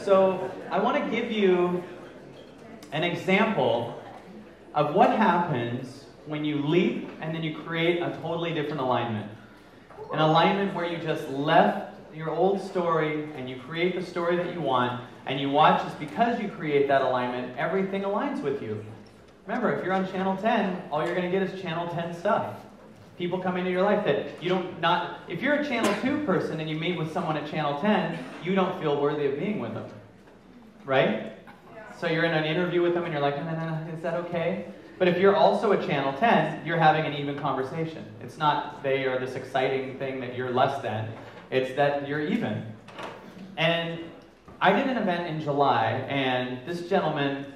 So I want to give you an example of what happens when you leap and then you create a totally different alignment. An alignment where you just left your old story and you create the story that you want, and you watch as because you create that alignment, everything aligns with you. Remember, if you're on Channel 10, all you're going to get is Channel 10 stuff. People come into your life that you don't not... If you're a Channel 2 person and you meet with someone at Channel 10, you don't feel worthy of being with them. Right? So you're in an interview with them and you're like, no, is that okay? But if you're also a Channel 10, you're having an even conversation. It's not they are this exciting thing that you're less than. It's that you're even. And I did an event in July, and this gentleman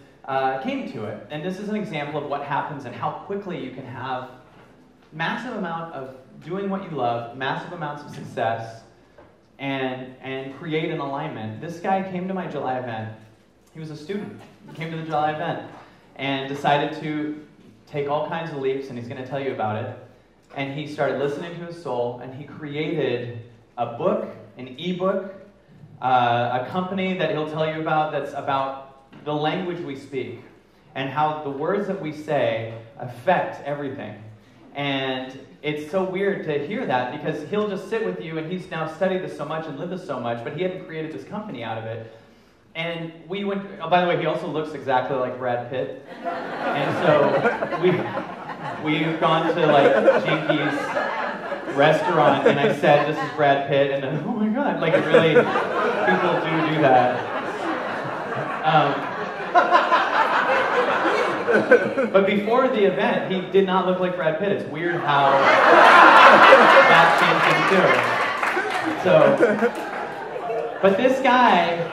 came to it. And this is an example of what happens and how quickly you can have massive amount of doing what you love, massive amounts of success, and create an alignment. This guy came to my July event. He was a student. He came to the July event and decided to take all kinds of leaps, and he's going to tell you about it. And he started listening to his soul, and he created a book, an ebook, a company that he'll tell you about that's about the language we speak and how the words that we say affect everything. And it's so weird to hear that because he'll just sit with you, and he's now studied this so much and lived this so much, but he hadn't created this company out of it. And we went, oh, by the way, he also looks exactly like Brad Pitt. And so we've gone to like Jinkies restaurant, and I said, this is Brad Pitt, and then, oh my God, like it really, people do that. But before the event, he did not look like Brad Pitt. It's weird how that changed him too. So, but this guy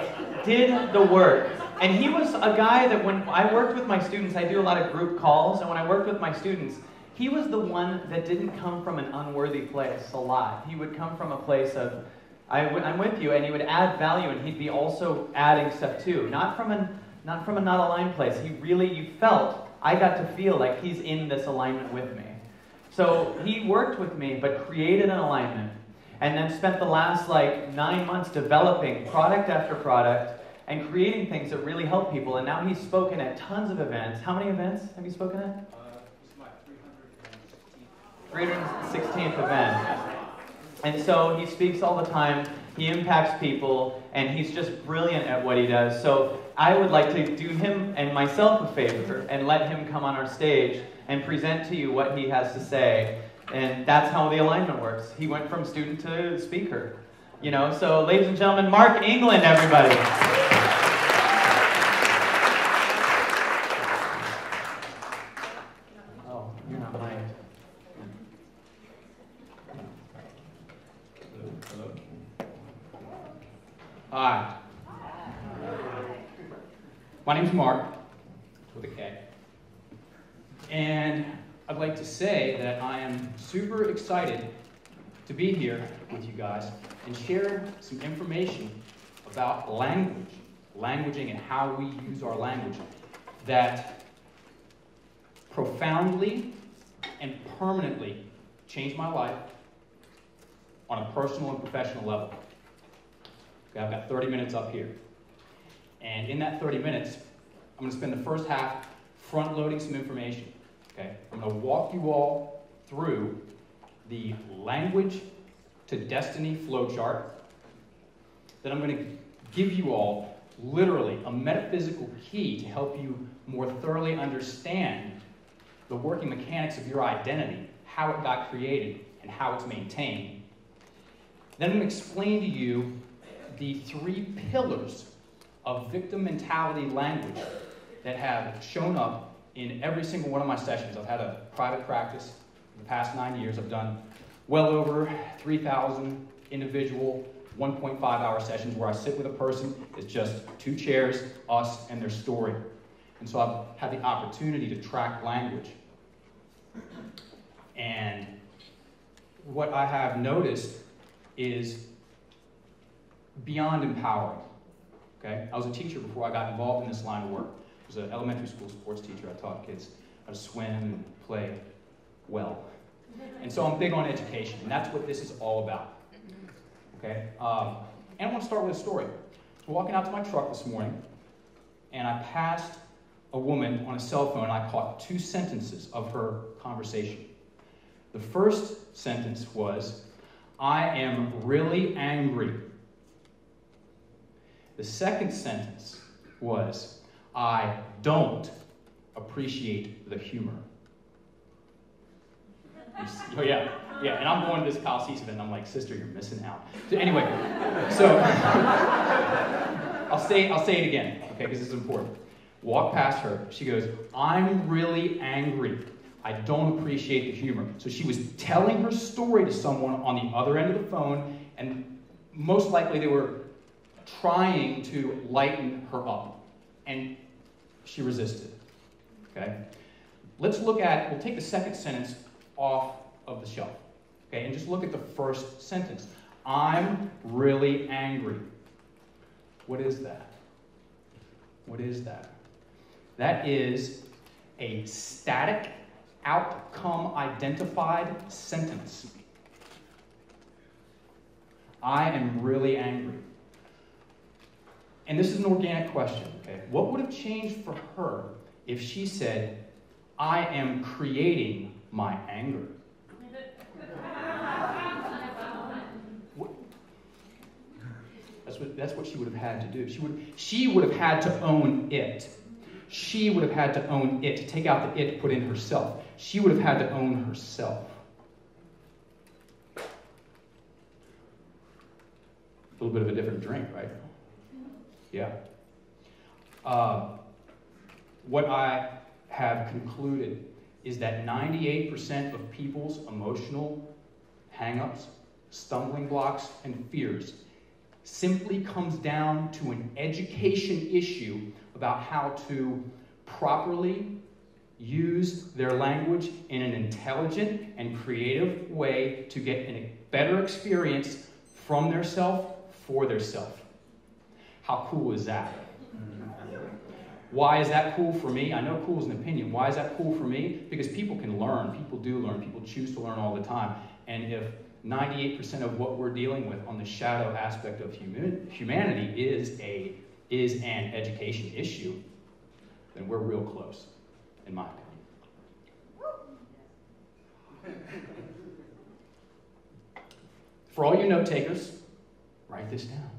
did the work. And he was a guy that when I worked with my students, I do a lot of group calls, and when I worked with my students, he was the one that didn't come from an unworthy place a lot. He would come from a place of, I'm with you, and he would add value, and he'd be also adding stuff too. Not from a not aligned place. You felt, I got to feel like he's in this alignment with me. So he worked with me, but created an alignment, and then spent the last 9 months developing product after product and creating things that really help people. And now he's spoken at tons of events. How many events have you spoken at? This is my 316th. 316th event. And so he speaks all the time, he impacts people, and he's just brilliant at what he does. So I would like to do him and myself a favor and let him come on our stage and present to you what he has to say. And that's how the alignment works. He went from student to speaker. So ladies and gentlemen, Mark England, everybody. Oh, you're not mic'd. Hello. Hi. My name's Mark, with a K. And I'd like to say that I am super excited to be here with you guys and share some information about languaging and how we use our language that profoundly and permanently changed my life on a personal and professional level. Okay, I've got 30 minutes up here. And in that 30 minutes, I'm going to spend the first half front-loading some information. Okay? I'm going to walk you all through the language to destiny flowchart. Then I'm going to give you all literally a metaphysical key to help you more thoroughly understand the working mechanics of your identity, how it got created, and how it's maintained. Then I'm going to explain to you the 3 pillars of victim mentality language that have shown up in every single one of my sessions. I've had a private practice for the past 9 years. I've done well over 3,000 individual 1.5-hour sessions where I sit with a person. It's just 2 chairs, us, and their story. And so I've had the opportunity to track language. And what I have noticed is beyond empowering. Okay? I was a teacher before I got involved in this line of work. I was an elementary school sports teacher. I taught kids how to swim and play well. And so I'm big on education, and that's what this is all about. Okay? And I want to start with a story. was walking out to my truck this morning, and I passed a woman on a cell phone, and I caught 2 sentences of her conversation. The first sentence was, "I am really angry." The second sentence was, "I don't appreciate the humor." Oh, yeah. And I'm going to this Kyle Cease event, and I'm like, "Sister, you're missing out." So anyway, I'll say it again, okay, because this is important. Walk past her. She goes, "I'm really angry. I don't appreciate the humor." So she was telling her story to someone on the other end of the phone, and most likely they were trying to lighten her up. And she resisted. Okay? We'll take the second sentence off of the shelf. Okay? And just look at the first sentence. "I'm really angry." What is that? What is that? That is a static, outcome-identified sentence. I am really angry. And this is an organic question, okay? What would have changed for her if she said, "I am creating my anger"? That's what she would have had to do. She would have had to own it. She would have had to own it, to take out the it, put in herself. She would have had to own herself. A little bit of a different drink, right? Yeah. What I have concluded is that 98% of people's emotional hang-ups, stumbling blocks, and fears simply comes down to an education issue about how to properly use their language in an intelligent and creative way to get a better experience from their self for their self. How cool is that? Why is that cool for me? I know cool is an opinion. Why is that cool for me? Because people can learn. People do learn. People choose to learn all the time. And if 98% of what we're dealing with on the shadow aspect of humanity is an education issue, then we're real close, in my opinion. For all you note takers, write this down.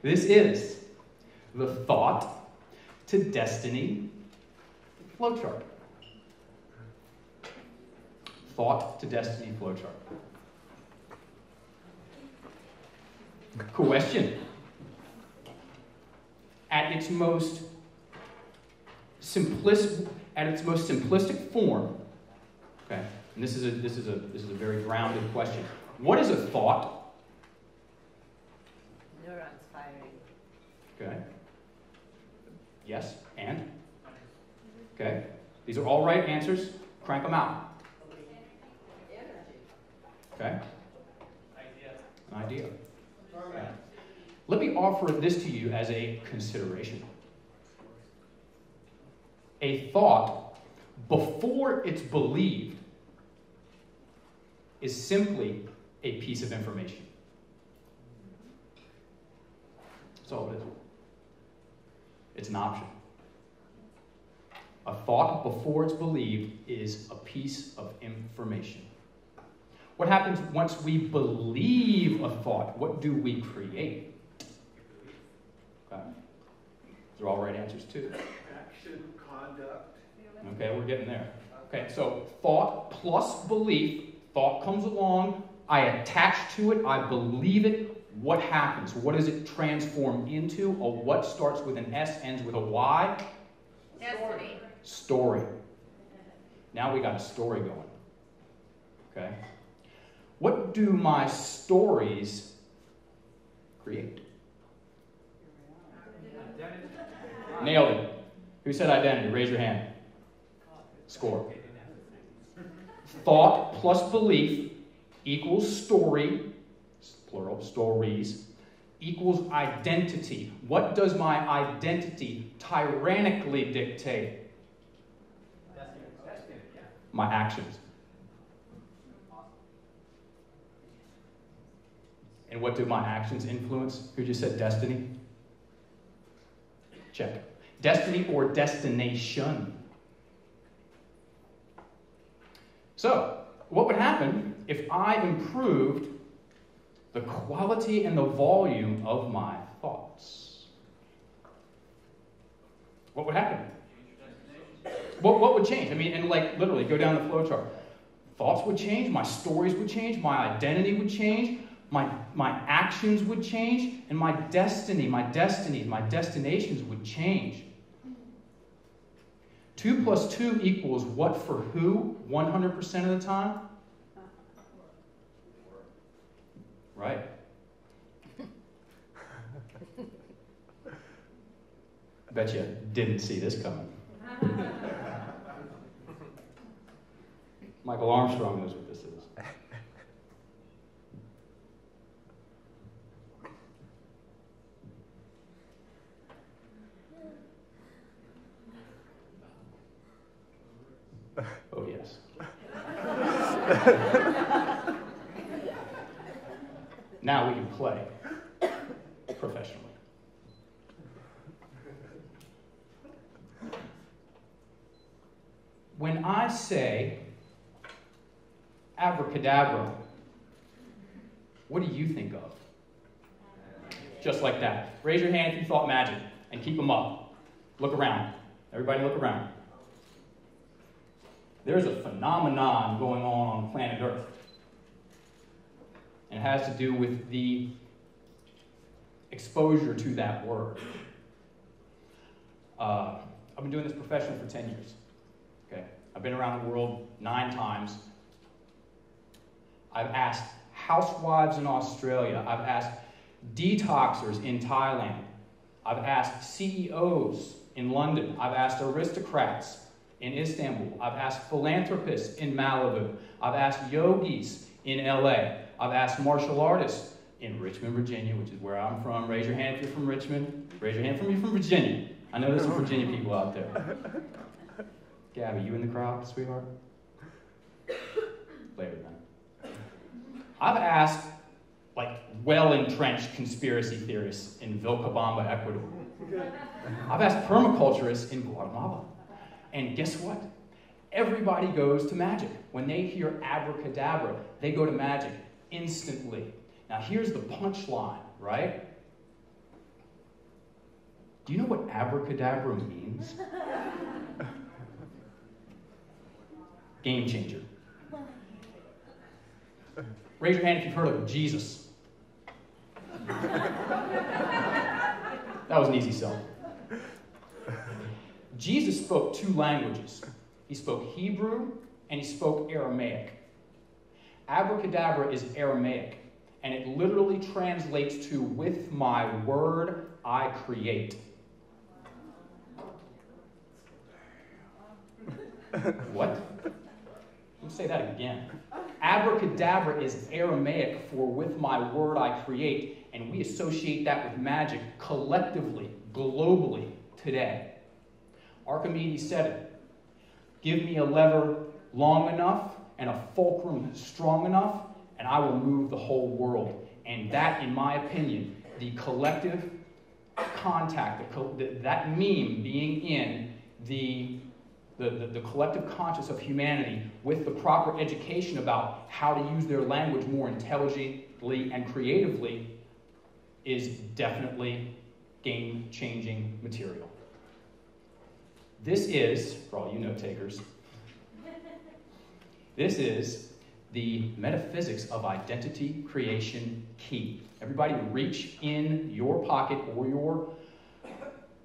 This is the thought to destiny flowchart. Thought to destiny flowchart. Question. At its most simplistic form, okay, and this is a very grounded question. What is a thought? Neurons firing. Okay. Yes, and? Okay. These are all right answers. Crank them out. Okay? An idea. Okay. Let me offer this to you as a consideration. A thought, before it's believed, is simply a piece of information. That's all it is. It's an option. A thought before it's believed is a piece of information. What happens once we believe a thought? What do we create? Okay. These are all right answers too. Action, conduct. Okay, we're getting there. Okay, so thought plus belief. Thought comes along, I attach to it, I believe it. What happens? What does it transform into? A what starts with an S, ends with a Y? Destiny. Story. Now we got a story going. Okay? What do my stories create? Identity. Nailed it. Who said identity? Raise your hand. Score. Thought plus belief equals story, plural, stories, equals identity. What does my identity tyrannically dictate? My actions. And what do my actions influence? Who just said destiny? Check. Destiny or destination. So, what would happen if I improved the quality and the volume of my thoughts? What would happen? What would change? I mean, and like literally go down the flow chart. Thoughts would change, my stories would change, my identity would change, my actions would change, and my destiny, my destinies, my destinations would change. 2 plus 2 equals what for who 100% of the time? Right. I bet you didn't see this coming. Michael Armstrong knows what this is. Oh, yes. Now we can play professionally. When I say abracadabra, what do you think of? Just like that. Raise your hand if you thought magic, and keep them up. Look around. Everybody look around. There's a phenomenon going on planet Earth. And it has to do with the exposure to that word. I've been doing this professionally for 10 years. Okay? I've been around the world 9 times. I've asked housewives in Australia. I've asked detoxers in Thailand. I've asked CEOs in London. I've asked aristocrats in Istanbul. I've asked philanthropists in Malibu. I've asked yogis in LA. I've asked martial artists in Richmond, Virginia, which is where I'm from. Raise your hand if you're from Richmond. Raise your hand if you're from Virginia. I know there's some Virginia people out there. Gabby, you in the crowd, sweetheart? Later then. I've asked, like, well-entrenched conspiracy theorists in Vilcabamba, Ecuador. I've asked permaculturists in Guatemala. And guess what? Everybody goes to magic. When they hear abracadabra, they go to magic instantly. Now here's the punchline, right? Do you know what abracadabra means? Game changer. Raise your hand if you've heard of Jesus. That was an easy sell. Jesus spoke 2 languages. He spoke Hebrew and he spoke Aramaic. Abracadabra is Aramaic, and it literally translates to "with my word I create." What? Let me say that again. Abracadabra is Aramaic for "with my word I create," and we associate that with magic collectively, globally, today. Archimedes said it. Give me a lever long enough and a fulcrum strong enough, and I will move the whole world. And that, in my opinion, the collective contact, that meme being in the collective conscious of humanity with the proper education about how to use their language more intelligently and creatively is definitely game-changing material. This is, for all you note takers, this is the metaphysics of identity creation key. Everybody reach in your pocket or your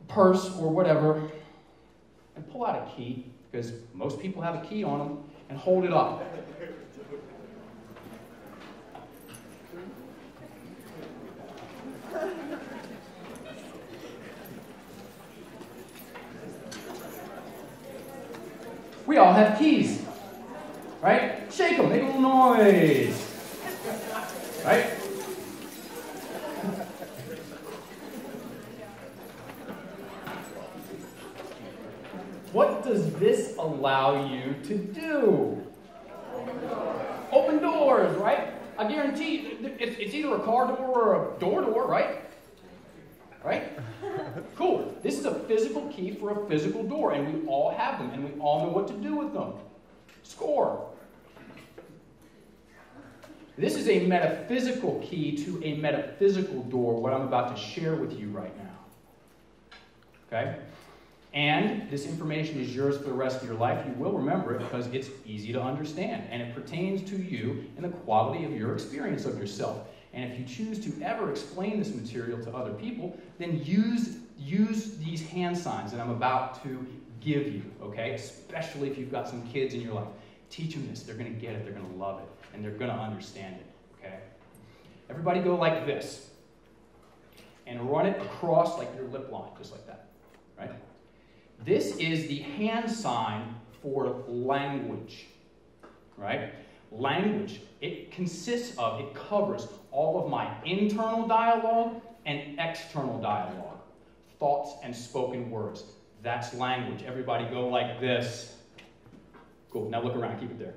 purse or whatever and pull out a key, because most people have a key on them, and hold it up. We all have keys, right? Shake them, make a little noise, right? What does allow you to do? Open doors, right? I guarantee it's either a car door or a door, right? Right? Cool. This is a physical key for a physical door, and we all have them, and we all know what to do with them. Score. This is a metaphysical key to a metaphysical door, what I'm about to share with you right now. Okay? And this information is yours for the rest of your life. You will remember it because it's easy to understand, and it pertains to you and the quality of your experience of yourself. And if you choose to ever explain this material to other people, then use these hand signs that I'm about to give you, okay? Especially if you've got some kids in your life. Teach them this. They're going to get it. They're going to love it. And they're going to understand it, okay? Everybody go like this. And run it across like your lip line, just like that, right? This is the hand sign for language, right? Language, it covers all of my internal dialogue and external dialogue, thoughts and spoken words. That's language. Everybody go like this. Cool. Now look around. Keep it there.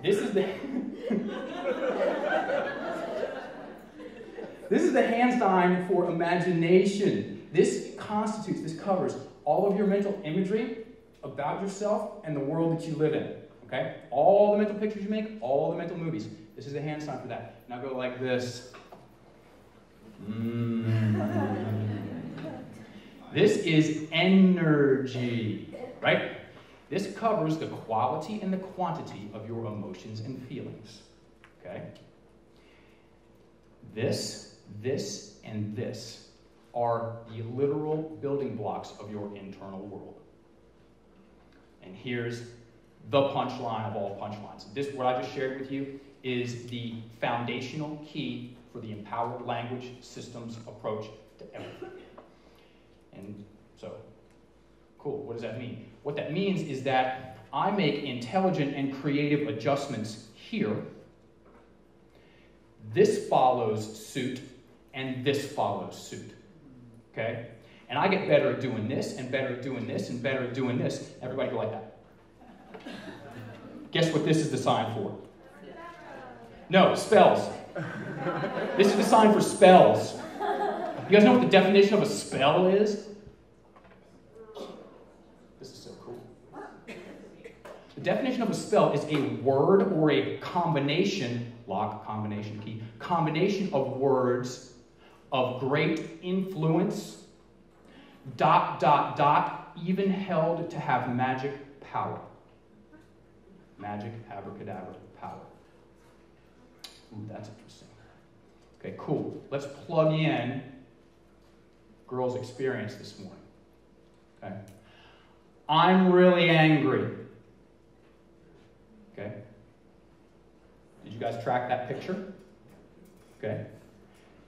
This is the hand sign for imagination. This covers all of your mental imagery about yourself and the world that you live in. Okay? All the mental pictures you make, all the mental movies. This is the hand sign for that. Now go like this. This is energy, right? This covers the quality and the quantity of your emotions and feelings. Okay? This, and this are the literal building blocks of your internal world. And here's the punchline of all punchlines. This, what I just shared with you, is the foundational key for the empowered language systems approach to everything. And so, cool, what does that mean? What that means is that I make intelligent and creative adjustments here. This follows suit, and this follows suit. Okay? And I get better at doing this, and better at doing this, and better at doing this. Everybody go like that. Guess what this is the sign for? No, spells. This is the sign for spells. You guys know what the definition of a spell is? This is so cool. The definition of a spell is a word or a combination, lock, combination key, combination of words of great influence, ... even held to have magic power. Magic, abracadabra, power. Ooh, that's interesting. Okay, cool. Let's plug in girl's experience this morning. Okay. I'm really angry. Okay. Did you guys track that picture? Okay.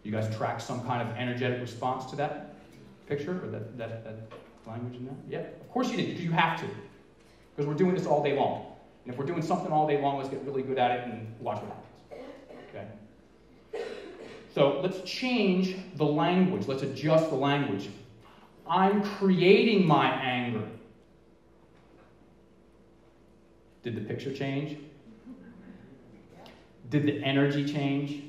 You guys track some kind of energetic response to that picture or that language in there? Yeah, of course you did, because you have to. Because we're doing this all day long. And if we're doing something all day long, let's get really good at it and watch what happens. Okay? So let's change the language. Let's adjust the language. I'm creating my anger. Did the picture change? Did the energy change?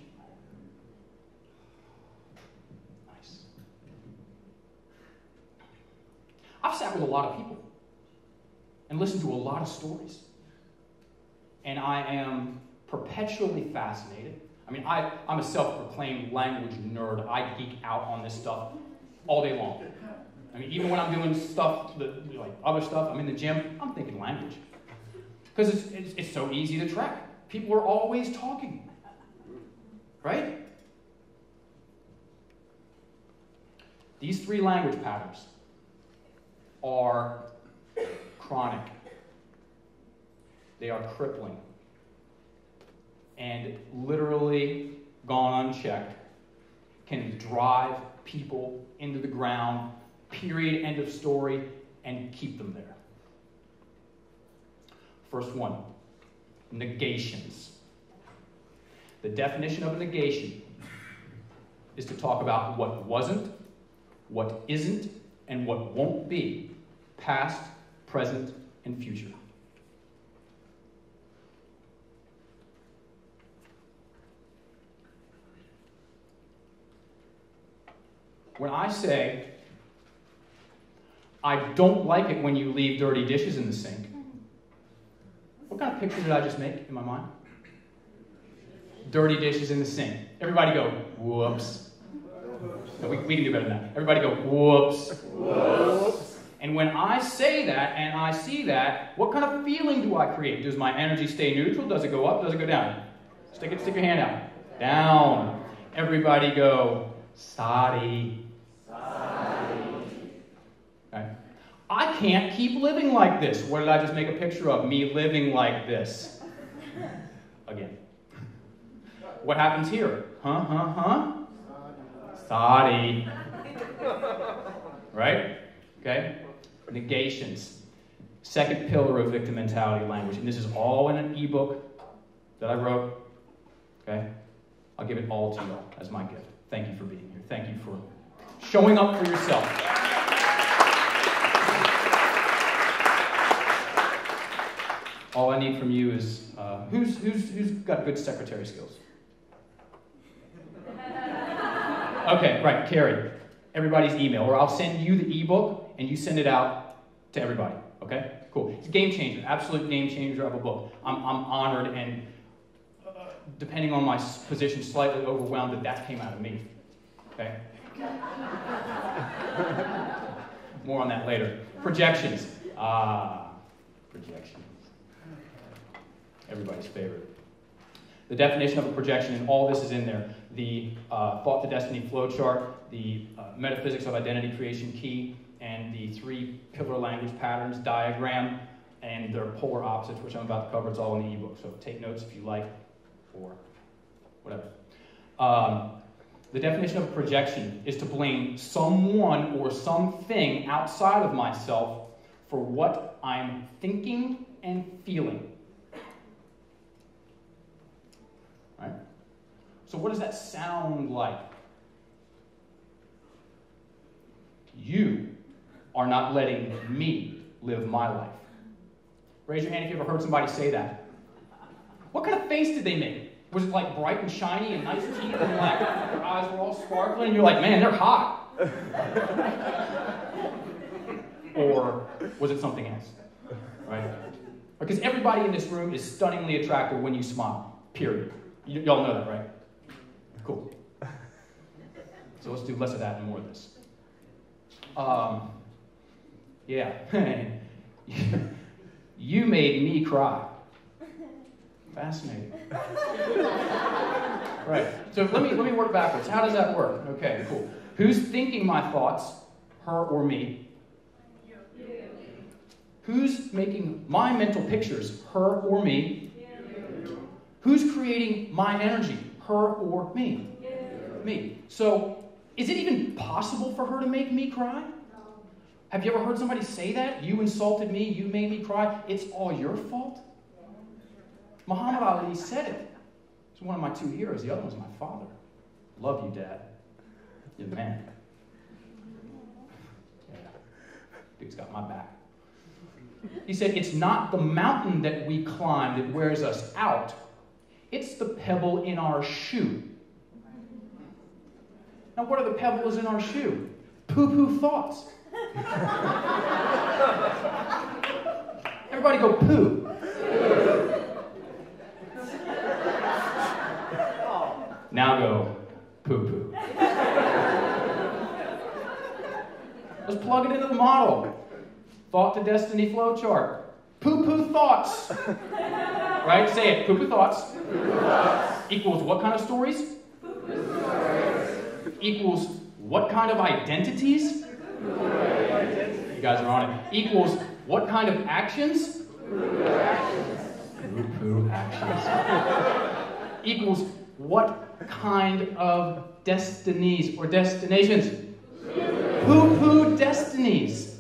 Nice. I've sat with a lot of people and listened to a lot of stories. And I am perpetually fascinated. I mean, I'm a self-proclaimed language nerd. I geek out on this stuff all day long. I mean, even when I'm doing stuff, like other stuff, I'm in the gym, I'm thinking language. Because it's so easy to track. People are always talking. Right? These three language patterns are chronic. They are crippling. And literally, gone unchecked, can drive people into the ground, period, end of story, and keep them there. First one, negations. The definition of a negation is to talk about what wasn't, what isn't, and what won't be, past, present, and future. when I say, I don't like it when you leave dirty dishes in the sink, what kind of picture did I just make in my mind? Dirty dishes in the sink. Everybody go, whoops. No, we can do better than that. Everybody go, whoops. Whoops. And when I say that and I see that, what kind of feeling do I create? Does my energy stay neutral? Does it go up? Does it go down? Stick your hand out. Down. Everybody go, sadi. Okay. I can't keep living like this. What did I just make a picture of? Me living like this. Again. What happens here? Sadi. Right? Okay? Negations. Second pillar of victim mentality language. And this is all in an ebook that I wrote. Okay? I'll give it all to you all as my gift. Thank you for being here. Thank you for showing up for yourself. All I need from you is, who's got good secretary skills? Okay, right, Carrie. Everybody's email, or I'll send you the ebook and you send it out to everybody. Okay, cool. It's a game changer, absolute game changer of a book. I'm honored and, depending on my position, slightly overwhelmed that came out of me. Okay. More on that later. Projections. Projections. Everybody's favorite. The definition of a projection, and all this is in there. The thought to destiny flowchart, the metaphysics of identity creation key, and the 3 pillar language patterns diagram, and their polar opposites, which I'm about to cover. It's all in the ebook, so take notes if you like, or whatever. The definition of a projection is to blame someone or something outside of myself for what I'm thinking and feeling. Right? So what does that sound like? You are not letting me live my life. Raise your hand if you ever heard somebody say that. What kind of face did they make? Was it like bright and shiny and nice teeth and like their eyes were all sparkling and you're like, man, they're hot? Or was it something else? Right? Because everybody in this room is stunningly attractive when you smile. Period. Y'all know that, right? Cool. So let's do less of that and more of this. Yeah. You made me cry. Fascinating. Right. So let me work backwards. How does that work? Okay, cool. Who's thinking my thoughts, her or me? You. Who's making my mental pictures, her or me? You. Who's creating my energy, her or me? You. Me. So, is it even possible for her to make me cry? No. Have you ever heard somebody say that? You insulted me, you made me cry. It's all your fault? Muhammad Ali said it. He's one of my 2 heroes. The other one's my father. Love you, Dad. You're the man. Yeah. Dude's got my back. He said, it's not the mountain that we climb that wears us out. It's the pebble in our shoe. Now, what are the pebbles in our shoe? Poo-poo thoughts. Everybody go poo. Now go poo-poo. Let's plug it into the model. Thought to destiny flowchart. Poo-poo thoughts. Right? Say it. Poo-poo thoughts. Poo-poo thoughts. Equals what kind of stories? Poo-poo stories. Equals what kind of identities? Poo-poo. You guys are on it. Equals what kind of actions? Poo-poo actions. Poo-poo actions. Equals what kind of destinies or destinations? Poo-poo destinies.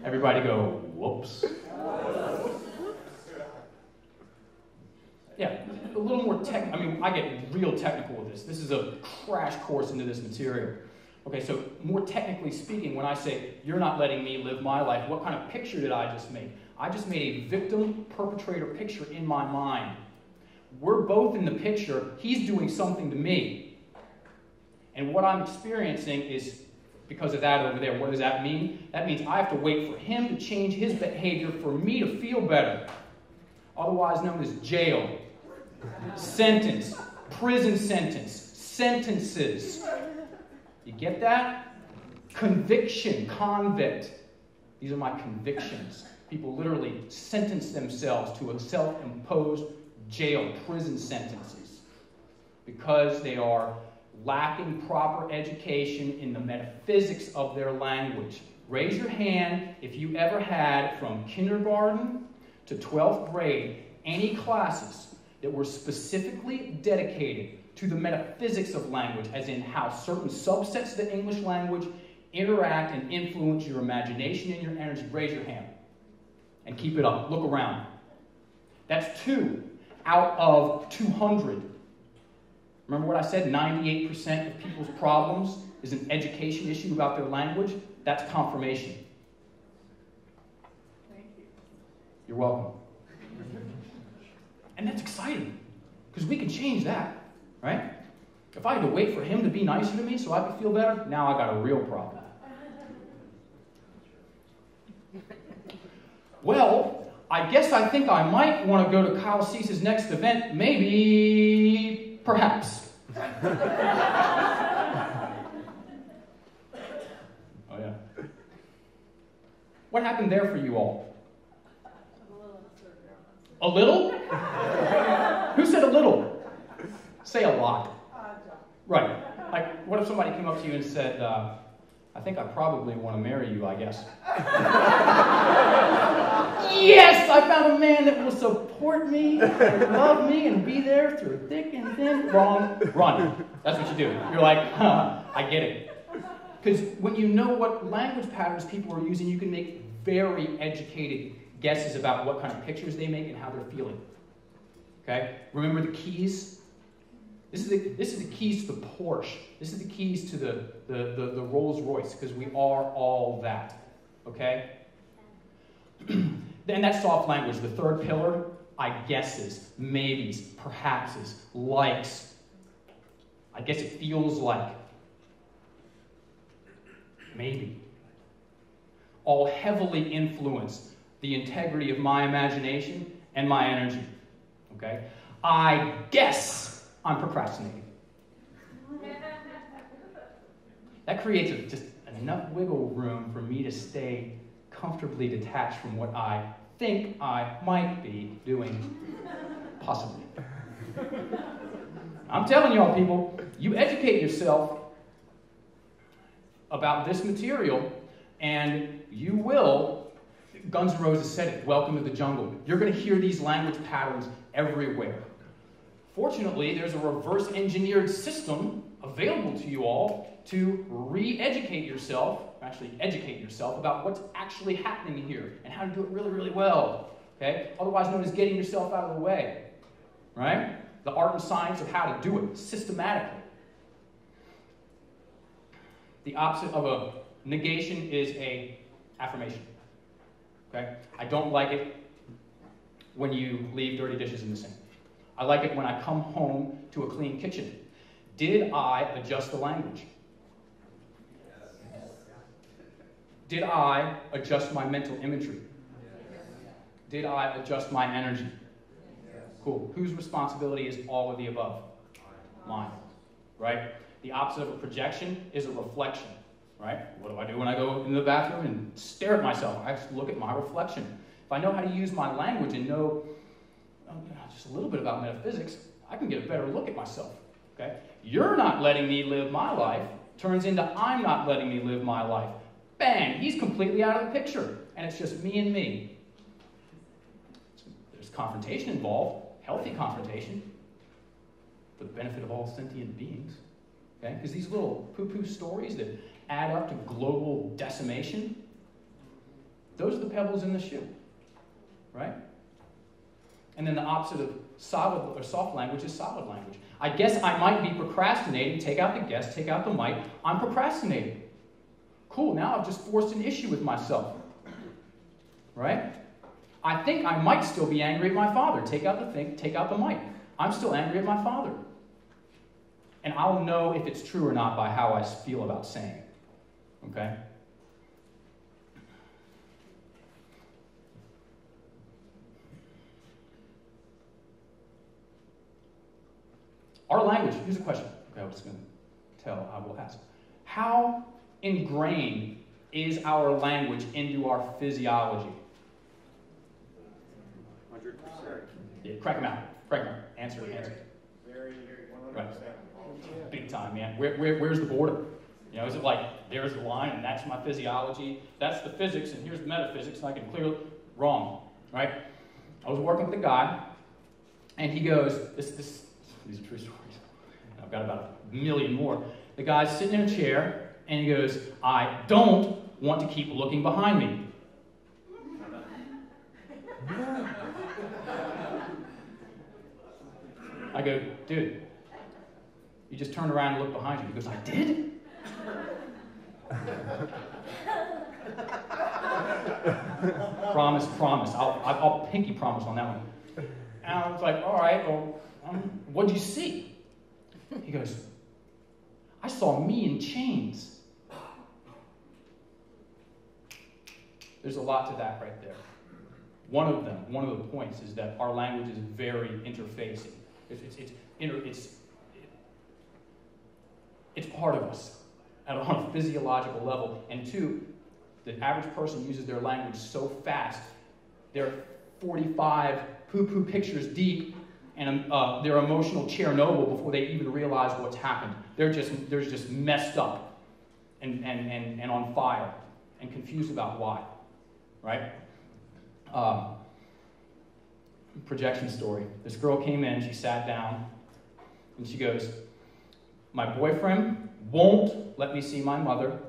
Everybody go, whoops. Yeah, a little more I get real technical with this. This is a crash course into this material. Okay, so more technically speaking, when I say, you're not letting me live my life, what kind of picture did I just make? I just made a victim-perpetrator picture in my mind. We're both in the picture. He's doing something to me. And what I'm experiencing is because of that over there. What does that mean? That means I have to wait for him to change his behavior for me to feel better. Otherwise known as jail, sentence, prison sentence, sentences. You get that? Conviction, convict. These are my convictions. People literally sentence themselves to a self-imposed jail, prison sentences, because they are lacking proper education in the metaphysics of their language. Raise your hand if you ever had, from kindergarten to 12th grade, any classes that were specifically dedicated to the metaphysics of language, as in how certain subsets of the English language interact and influence your imagination and your energy. Raise your hand and keep it up. Look around. That's 2 out of 200. Remember what I said? 98% of people's problems is an education issue about their language. That's confirmation. Thank you. You're welcome. And that's exciting, because we can change that, right? If I had to wait for him to be nicer to me so I could feel better, now I got a real problem. Well, I guess I think I might want to go to Kyle Cease's next event. Maybe, perhaps. Oh, yeah. What happened there for you all? A little? Who said a little? Say a lot. Right. Like, what if somebody came up to you and said, I think I probably want to marry you, I guess. Yes! I found a man that will support me, and love me, and be there through thick and thin. Wrong. Run. That's what you do. You're like, I get it. Because when you know what language patterns people are using, you can make very educated guesses about what kind of pictures they make and how they're feeling. Okay? Remember the keys? This is the keys to the Porsche. This is the keys to the Rolls Royce, because we are all that. Okay? Then that's soft language. The third pillar, I guesses, maybes, perhapses, likes. I guess it feels like. Maybe. All heavily influence the integrity of my imagination and my energy. Okay? I guess I'm procrastinating. That creates just enough wiggle room for me to stay comfortably detached from what I think I might be doing, possibly. I'm telling y'all, people, you educate yourself about this material, and you will, Guns N' Roses said it, welcome to the jungle. You're going to hear these language patterns everywhere. Fortunately, there's a reverse engineered system available to you all to re-educate yourself, actually educate yourself about what's actually happening here and how to do it really, really well. Okay? Otherwise known as getting yourself out of the way. Right? The art and science of how to do it systematically. The opposite of a negation is a affirmation. Okay? I don't like it when you leave dirty dishes in the sink. I like it when I come home to a clean kitchen. Did I adjust the language? Did I adjust my mental imagery? Did I adjust my energy? Cool. Whose responsibility is all of the above? Mine. Right? The opposite of a projection is a reflection. Right? What do I do when I go into the bathroom and stare at myself? I just look at my reflection. If I know how to use my language and know just a little bit about metaphysics, I can get a better look at myself. Okay? You're not letting me live my life turns into I'm not letting me live my life. Bang! He's completely out of the picture. And it's just me and me. There's confrontation involved, healthy confrontation, for the benefit of all sentient beings. Okay? Because these little poo-poo stories that add up to global decimation, those are the pebbles in the shoe. Right? And then the opposite of solid or soft language is solid language. I guess I might be procrastinating. Take out the guess, take out the might. I'm procrastinating. Cool, now I've just forced an issue with myself. Right? I think I might still be angry at my father. Take out the think, take out the might. I'm still angry at my father. And I'll know if it's true or not by how I feel about saying it. Okay? Our language, here's a question. Okay, I'm just going to I will ask. How ingrained is our language into our physiology? 100%. Yeah, crack them out. Answer. Very, 100%. Right. Big time, man. Where's the border? You know, is it like, there's the line, and that's my physiology, that's the physics, and here's the metaphysics, and I can clearly... Wrong, right? I was working with a guy, and he goes, these are true stories. I've got about a million more. The guy's sitting in a chair, and he goes, I don't want to keep looking behind me. I go, dude, you just turned around and looked behind you. He goes, I did? Promise. I'll pinky promise on that one. And I was like, all right, well, what'd you see? He goes, I saw me in chains. There's a lot to that right there. One of the points is that our language is very interfacing. It's part of us on a physiological level. And two, the average person uses their language so fast, they're 45 poo-poo pictures deep, and they're emotional Chernobyl before they even realize what's happened. They're just messed up and on fire and confused about why, right? Projection story. This girl came in, she sat down, and she goes, my boyfriend won't let me see my mother,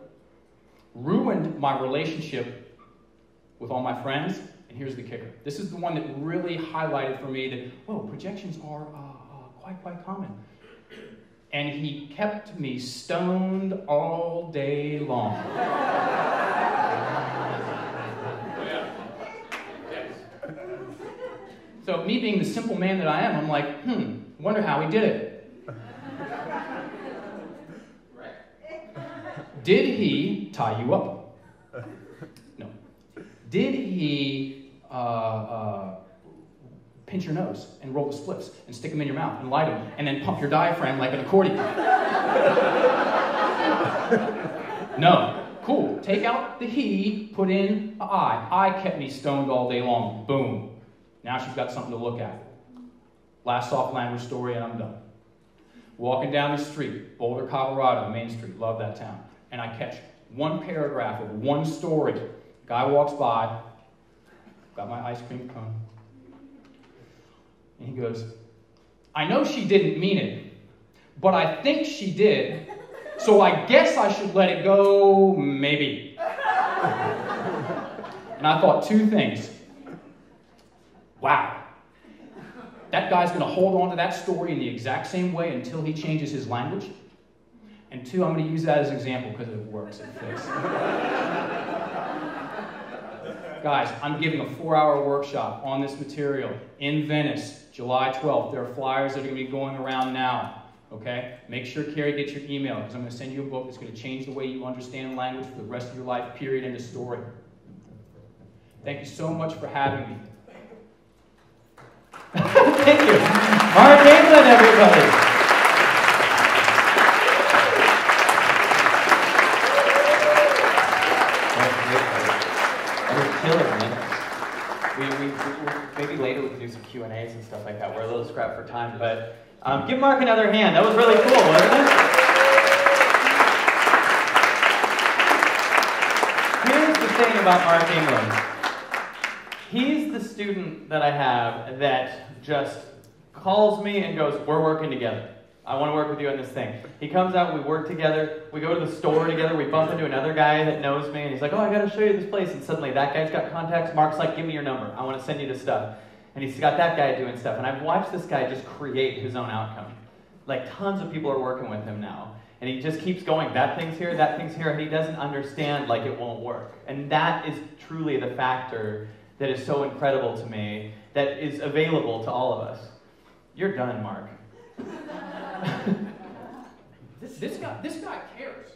ruined my relationship with all my friends, and here's the kicker. This is the one that really highlighted for me that, whoa, projections are quite common. And he kept me stoned all day long. So me being the simple man that I am, I'm like, wonder how he did it. Did he tie you up? No. Did he pinch your nose and roll the spliffs and stick them in your mouth and light them and then pump your diaphragm like an accordion? No. Cool. Take out the he, put in the I. I kept me stoned all day long. Boom. Now she's got something to look at. Last soft language story, and I'm done. Walking down the street, Boulder, Colorado, Main Street, love that town. And I catch one paragraph of one story. Guy walks by, got my ice cream cone, and he goes, I know she didn't mean it, but I think she did, so I guess I should let it go, maybe. And I thought two things. Wow. That guy's going to hold on to that story in the exact same way until he changes his language. And two, I'm going to use that as an example because it works. It fits. Guys, I'm giving a 4-hour workshop on this material in Venice, July 12th. There are flyers that are going to be going around now. Okay? Make sure Carrie gets your email because I'm going to send you a book that's going to change the way you understand language for the rest of your life, period, end of story. Thank you so much for having me. Thank you. Mark England, everybody. Maybe later we can do some Q&As and stuff like that. We're a little scrapped for time, but give Mark another hand. That was really cool, wasn't it? Here's the thing about Mark England. He's the student that I have that just calls me and goes, we're working together. I want to work with you on this thing. He comes out, we work together, we go to the store together, we bump into another guy that knows me, and he's like, oh, I got to show you this place. And suddenly that guy's got contacts. Mark's like, give me your number. I want to send you this stuff. And he's got that guy doing stuff. And I've watched this guy just create his own outcome. Like tons of people are working with him now. And he just keeps going, that thing's here, and he doesn't understand like it won't work. And that is truly the factor that is so incredible to me, that is available to all of us. You're done, Mark. This guy cares.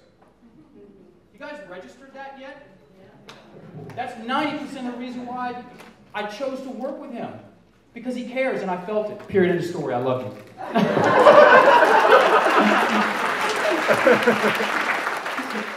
You guys registered that yet? That's 90% of the reason why I chose to work with him. Because he cares and I felt it. Period, end of story. I love you.